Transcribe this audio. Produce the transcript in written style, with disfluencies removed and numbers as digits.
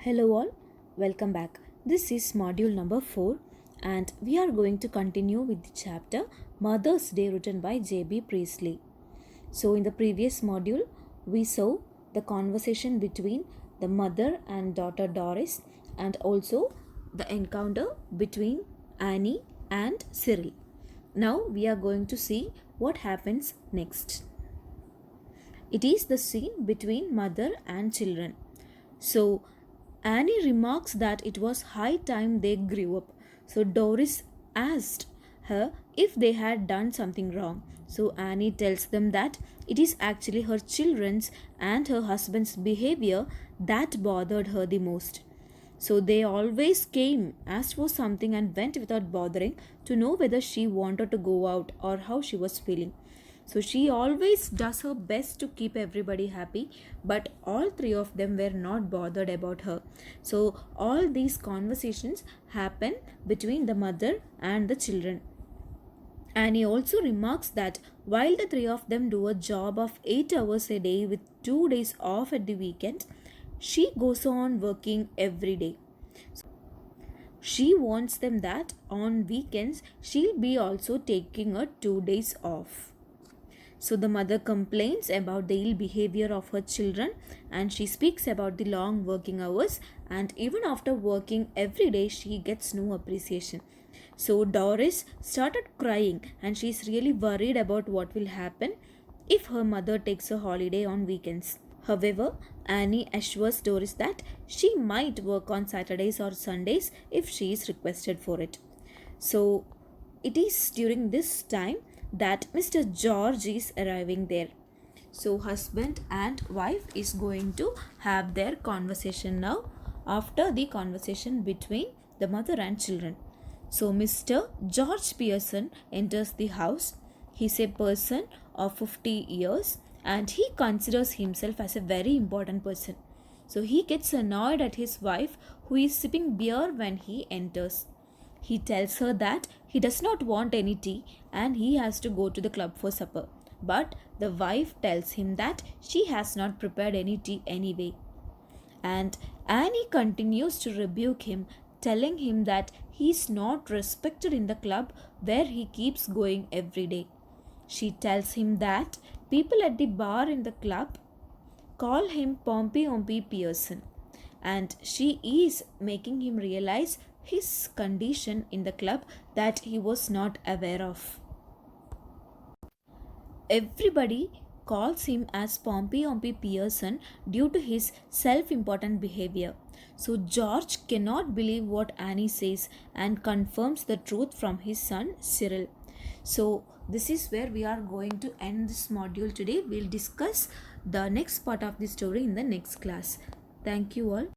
Hello all, welcome back. This is module number 4 and we are going to continue with the chapter Mother's Day written by J.B. Priestley. So in the previous module, we saw the conversation between the mother and daughter Doris and also the encounter between Annie and Cyril. Now we are going to see what happens next. It is the scene between mother and children. So Annie remarks that it was high time they grew up. So Doris asked her if they had done something wrong. So Annie tells them that it is actually her children's and her husband's behavior that bothered her the most. So they always came, asked for something, and went without bothering to know whether she wanted to go out or how she was feeling. So she always does her best to keep everybody happy, but all three of them were not bothered about her. So all these conversations happen between the mother and the children. And he also remarks that while the three of them do a job of 8 hours a day with 2 days off at the weekend, she goes on working every day. She wants them that on weekends she'll be also taking a 2 days off. So the mother complains about the ill behavior of her children and she speaks about the long working hours, and even after working every day she gets no appreciation. So Doris started crying and she's really worried about what will happen if her mother takes a holiday on weekends. However, Annie assures Doris that she might work on Saturdays or Sundays if she is requested for it. So it is during this time that Mr. George is arriving there. So husband and wife is going to have their conversation now after the conversation between the mother and children. So Mr. George Pearson enters the house. He's a person of 50 years and he considers himself as a very important person. So he gets annoyed at his wife who is sipping beer when he enters. He tells her that he does not want any tea and he has to go to the club for supper. But the wife tells him that she has not prepared any tea anyway. And Annie continues to rebuke him, telling him that he is not respected in the club where he keeps going every day. She tells him that people at the bar in the club call him Pompey Ompy Pearson, and she is making him realize his condition in the club that he was not aware of. Everybody calls him as Pompey Ompy Pearson due to his self-important behavior. So George cannot believe what Annie says and confirms the truth from his son Cyril. So this is where we are going to end this module today. We'll discuss the next part of the story in the next class. Thank you all.